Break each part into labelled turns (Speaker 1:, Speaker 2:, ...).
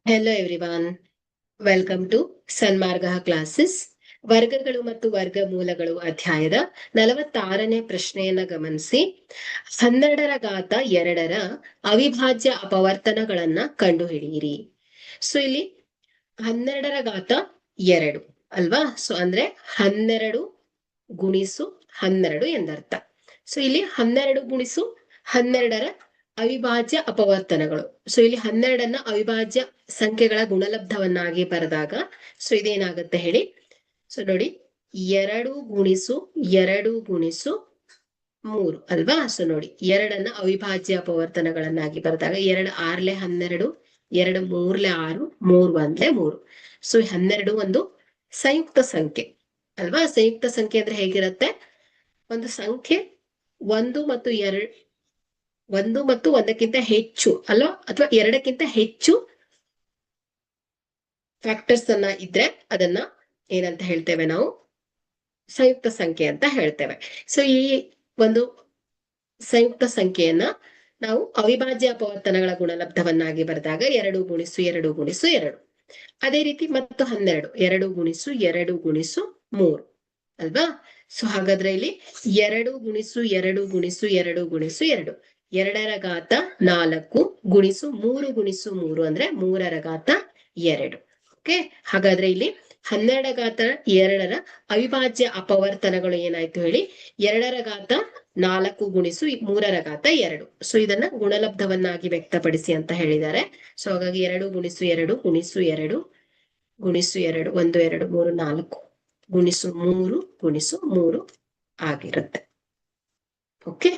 Speaker 1: Hello everyone, welcome to Sanmarga classes. ವರ್ಗಗಳು ಮತ್ತು ವರ್ಗಮೂಲಗಳು ಅಧ್ಯಾಯದ 46ನೇ ಪ್ರಶ್ನೆಯನ್ನ ಗಮನಿಸಿ. 12 ಅವಿಭಾಜ್ಯ ಅಪವರ್ತನಗಳನ್ನ ಕಂಡುಹಿಡಿಯಿರಿ. ಸೊ ಇಲ್ಲಿ 12 ಅಲ್ವಾ? ಸೊ ಅಂದ್ರೆ 12 ಗುಣಿಸು 12 ಎಂದರ್ಥ. ಸೊ ಇಲ್ಲಿ 12 ಗುಣಿಸು 12 ಅವಿಭಾಜ್ಯ ಅಪವರ್ತನಗಳು. ಸೊ ಇಲ್ಲಿ 12 ಅವಿಭಾಜ್ಯ ಸಂಖ್ಯೆಗಳ ಗುಣಲಬ್ಧವನ್ನಾಗಿ ಬರೆದಾಗ ಸೊ ಇದೇನಾಗುತ್ತೆ ಹೇಳಿ. ಸೊ ನೋಡಿ, 2 ಗುಣಿಸು 2 ಗುಣಿಸು 3 ಅಲ್ವಾ? ಸೊ ನೋಡಿ, 2 ಅವಿಭಾಜ್ಯ ಅಪವರ್ತನಗಳನ್ನಾಗಿ ಬರೆದಾಗ 2 6 12, 2 3 6, 3 1 3. ಸೊ 12 ಒಂದು ಸಂಯುಕ್ತ ಸಂಖ್ಯೆ ಅಲ್ವಾ? ಸಂಯುಕ್ತ ಸಂಖ್ಯೆ ಅಂದ್ರೆ ಹೇಗಿರುತ್ತೆ? ಒಂದು ಸಂಖ್ಯೆ 1 ಮತ್ತು 2, 1 ಮತ್ತು 1ಕ್ಕಿಂತ ಹೆಚ್ಚು ಅಲ್ವಾ, ಅಥವಾ 2ಕ್ಕಿಂತ ಹೆಚ್ಚು ಫ್ಯಾಕ್ಟರ್ಸ್ ಅನ್ನ ಇದ್ರೆ ಅದನ್ನ ಏನಂತ ಹೇಳ್ತೇವೆ ನಾವು? ಸಂಯುಕ್ತ ಸಂಖ್ಯೆ ಅಂತ ಹೇಳ್ತೇವೆ. ಸೊ ಈ ಒಂದು ಸಂಯುಕ್ತ ಸಂಖ್ಯೆಯನ್ನ ನಾವು ಅವಿಭಾಜ್ಯ ಅಪವರ್ತನಗಳ ಗುಣಲಬ್ಧವನ್ನಾಗಿ ಬರೆದಾಗ 2 ಗುಣಿಸು 2 ಗುಣಿಸು 2. ಅದೇ ರೀತಿ ಮತ್ತು 12, 2 ಗುಣಿಸು 2 ಗುಣಿಸು 3 ಅಲ್ವಾ? ಸೊ ಹಾಗಾದ್ರೆ ಇಲ್ಲಿ 2 ಗುಣಿಸು 2 ಗುಣಿಸು 2 ಗುಣಿಸು 2, 2 ಗುಣಿಸು 3 ಗುಣಿಸು 3 ಅಂದ್ರೆ 3 2. ಓಕೆ, ಹಾಗಾದ್ರೆ ಇಲ್ಲಿ 12 ಅವಿಭಾಜ್ಯ ಅಪವರ್ತನಗಳು ಏನಾಯ್ತು ಹೇಳಿ? 2 ಗುಣಿಸು 3 2. ಸೊ ಇದನ್ನ ಗುಣಲಬ್ಧವನ್ನಾಗಿ ವ್ಯಕ್ತಪಡಿಸಿ ಅಂತ ಹೇಳಿದ್ದಾರೆ. ಸೊ ಹಾಗಾಗಿ 2 ಗುಣಿಸು 2 ಗುಣಿಸು 2 ಗುಣಿಸು 2 1 2 3 4 ಗುಣಿಸು 3 ಗುಣಿಸು 3 ಆಗಿರುತ್ತೆ. Okay,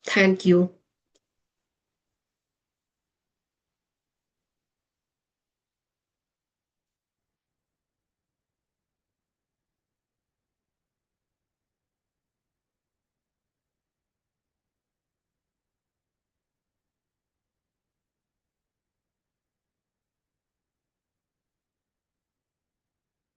Speaker 1: thank you.